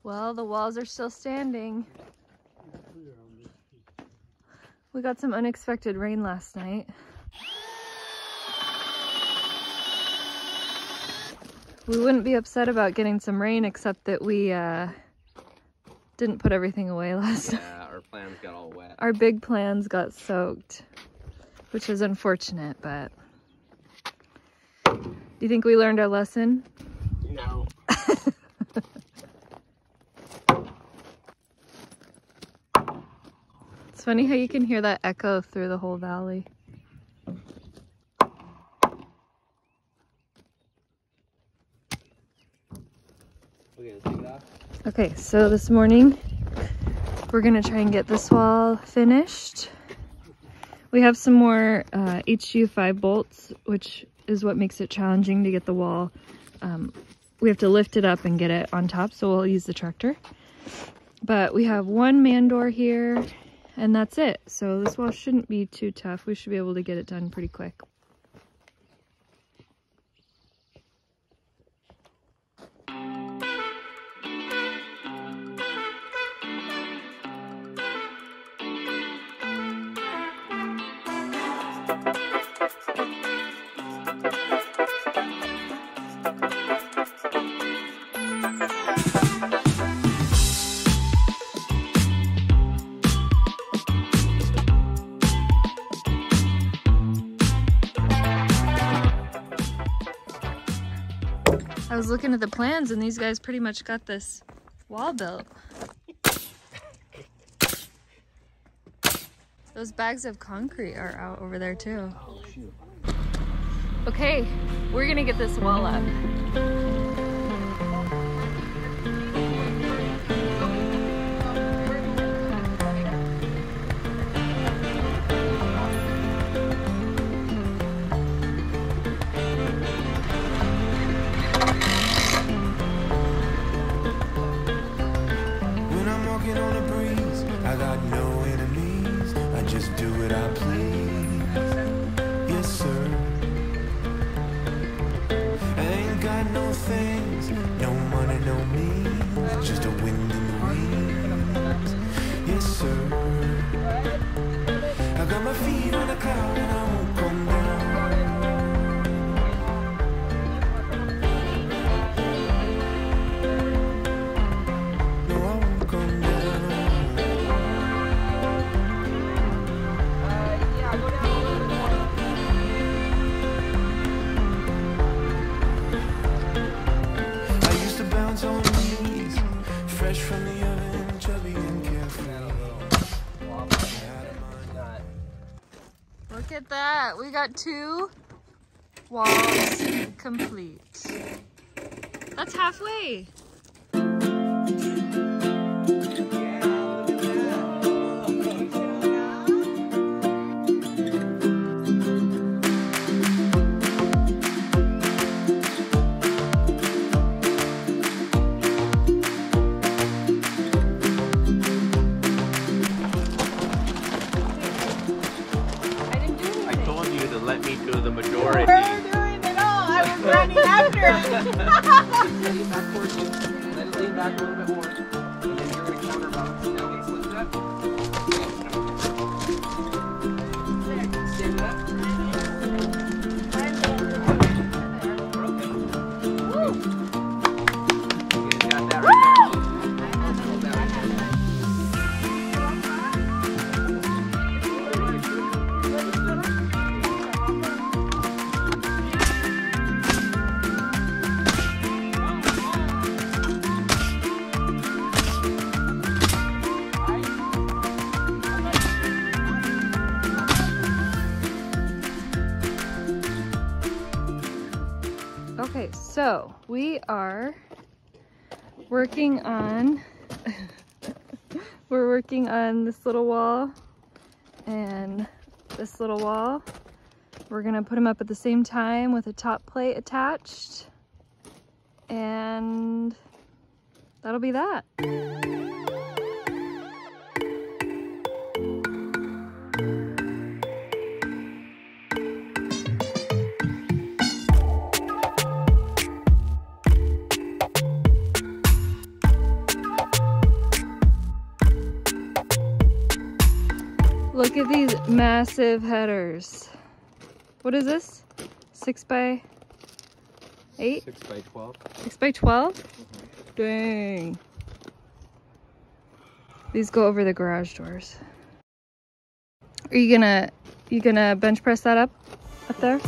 Well, the walls are still standing. We got some unexpected rain last night. We wouldn't be upset about getting some rain, except that we didn't put everything away last night. Yeah, our plans got all wet. Our big plans got soaked, which is unfortunate, but... Do you think we learned our lesson? No. It's funny how you can hear that echo through the whole valley. Okay, so this morning we're gonna try and get this wall finished. We have some more HU5 bolts, which is what makes it challenging to get the wall. We have to lift it up and get it on top, so we'll use the tractor. But we have one man door here, and that's it. So this wall shouldn't be too tough. We should be able to get it done pretty quick. I was looking at the plans and these guys pretty much got this wall built. Those bags of concrete are out over there too. Oh, shoot. Okay, we're gonna get this wall up. Look at that, we got 2 walls complete. That's halfway. Let me do the majority. You were doing it all. I was running after it. Lean back towards you. Let it lean back a little bit more. And then you're going to counterbalance. Now get slipped up. Stand up. Woo! You guys got that right there. Hold that right there. Okay, so we are working on we're working on this little wall and this little wall. We're gonna put them up at the same time with a top plate attached, and that'll be that. Massive headers. What is this? 6 by 8? 6 by 12. 6 by 12? Dang. These go over the garage doors. Are you gonna bench press that up there?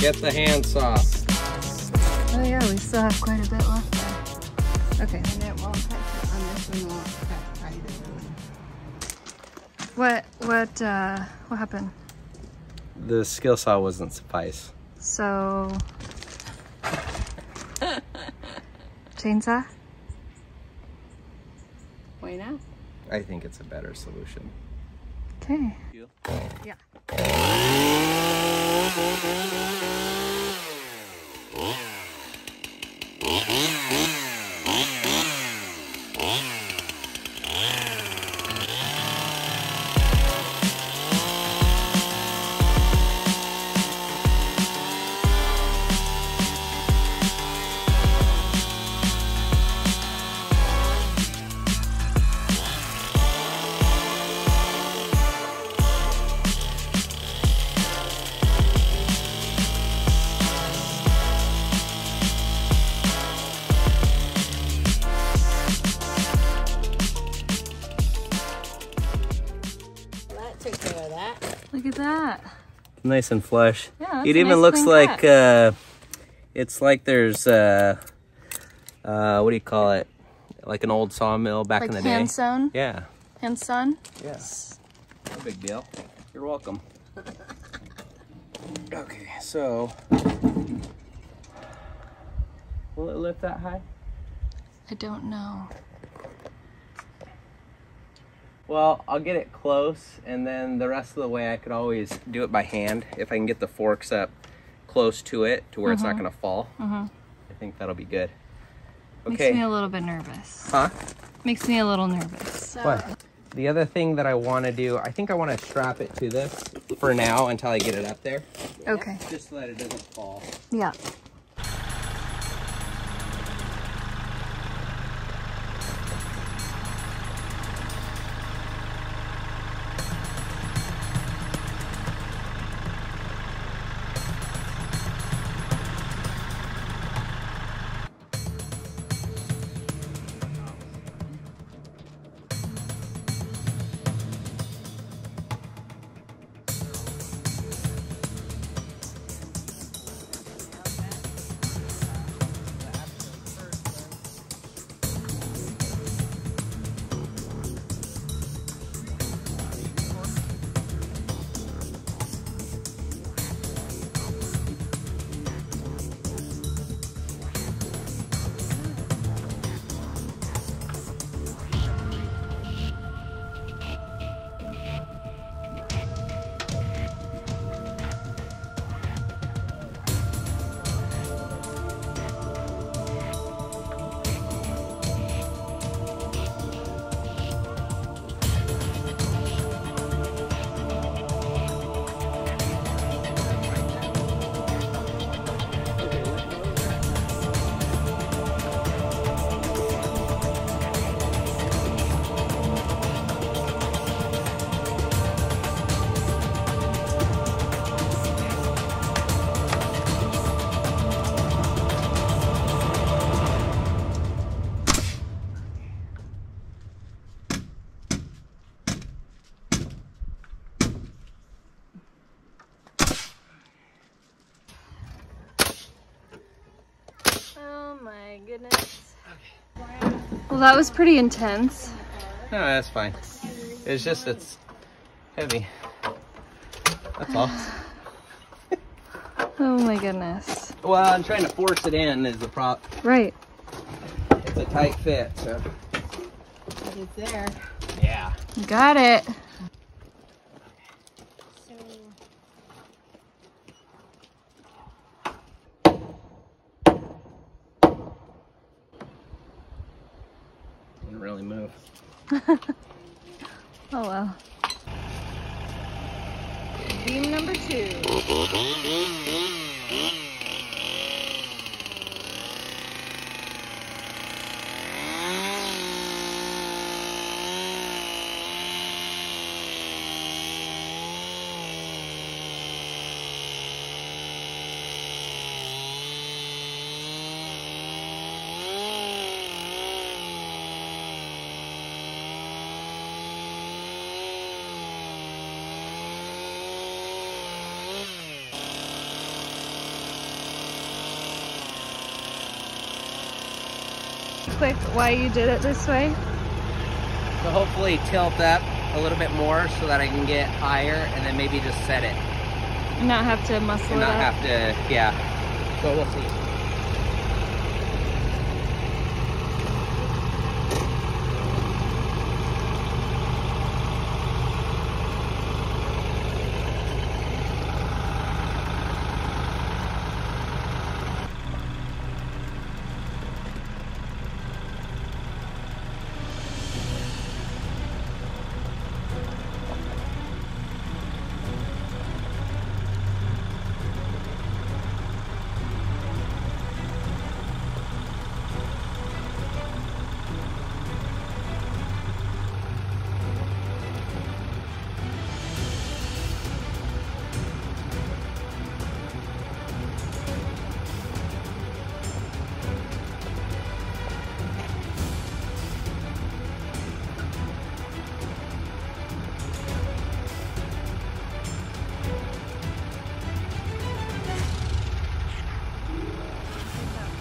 Get the handsaw. Oh yeah, we still have quite a bit left there. Okay. And it won't cut on this one, won't cut either. What happened? The skill saw wasn't suffice. So chainsaw? Why not? I think it's a better solution. Okay. Yeah. Took care of that. Look at that. Nice and flush. Yeah, it even looks like it's like there's what do you call it? Like an old sawmill back in the day. Hand sewn? Yeah. Hand sewn? Yes. No big deal. You're welcome. Okay, so will it lift that high? I don't know. Well, I'll get it close, and then the rest of the way I could always do it by hand if I can get the forks up close to it to where it's not going to fall. I think that'll be good. Okay. Makes me a little bit nervous. Huh? Makes me a little nervous. What? The other thing that I want to do, I think I want to strap it to this for now until I get it up there. Okay. Just so that it doesn't fall. Yeah. My goodness. Well, that was pretty intense. No, that's fine. It's just, it's heavy. That's all. Oh my goodness. Well, I'm trying to force it in is the problem. Right. It's a tight fit, so. But it's there. Yeah. Got it. So really move. Oh well. Beam number 2. Quick, why you did it this way? So hopefully tilt up a little bit more so that I can get higher and then maybe just set it. Not have to muscle And it not up. have to, yeah. So we'll see.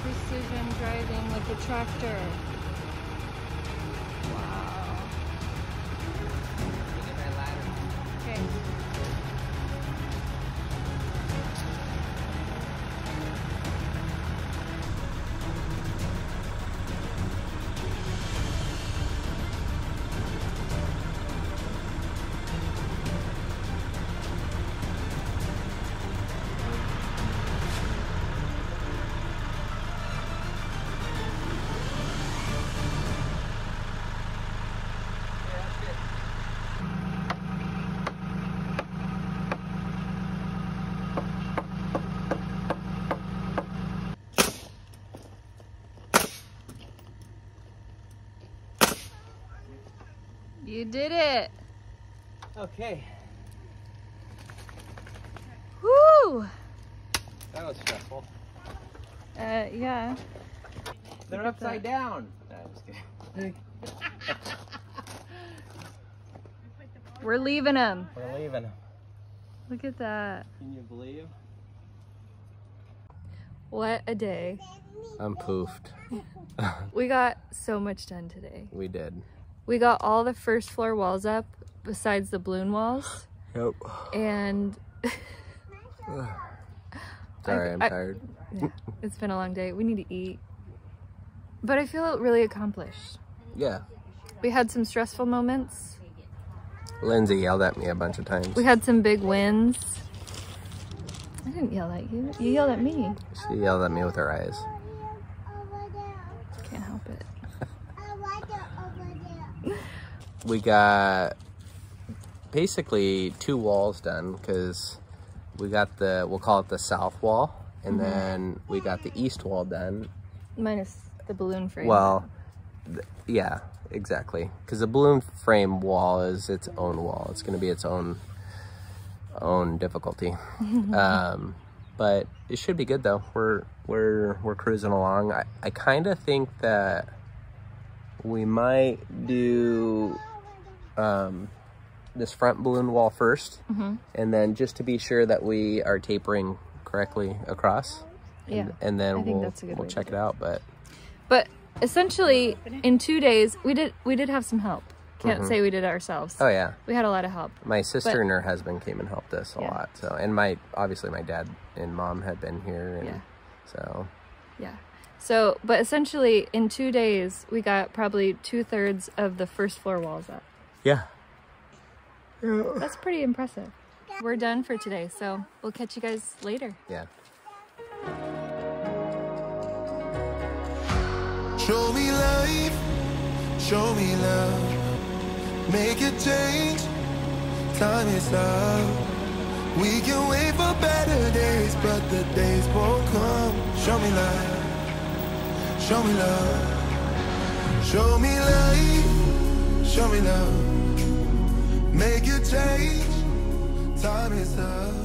Precision driving with the tractor. Wow. Okay. You did it. Okay. Woo! That was stressful. Yeah. They're upside down. No, I'm just kidding. We're leaving them. We're leaving. Look at that. Can you believe? What a day. I'm poofed. We got so much done today. We did. We got all the first floor walls up besides the balloon walls. Yep. And Sorry, I'm tired. Yeah, it's been a long day. We need to eat. But I feel really accomplished. Yeah. We had some stressful moments. Lindsey yelled at me a bunch of times. We had some big wins. I didn't yell at you. You yelled at me. She yelled at me with her eyes. Can't help it. We got basically 2 walls done because we got the, we'll call it the south wall, and then we got the east wall done. Minus the balloon frame. Well, yeah, exactly. Because the balloon frame wall is its own wall. It's going to be its own difficulty. But it should be good though. We're cruising along. I kind of think that we might do this front balloon wall first, and then just to be sure that we are tapering correctly across. Yeah, and then I think we'll that's a good way to check do it out. But essentially, in 2 days, we did have some help. Can't say we did it ourselves. Oh yeah, We had a lot of help. my sister and her husband came and helped us a Yeah. lot. So, and obviously my dad and mom had been here, and Yeah. so Yeah. So, but essentially, in 2 days, we got probably 2/3 of the first floor walls up. yeah. That's pretty impressive. We're done for today, so we'll catch you guys later. Yeah. Show me life Show me love, make a change. Time is love. We can wait for better days, but the days won't come. Show me love, show me love. Show me light, show me love. Make a change. Time is up.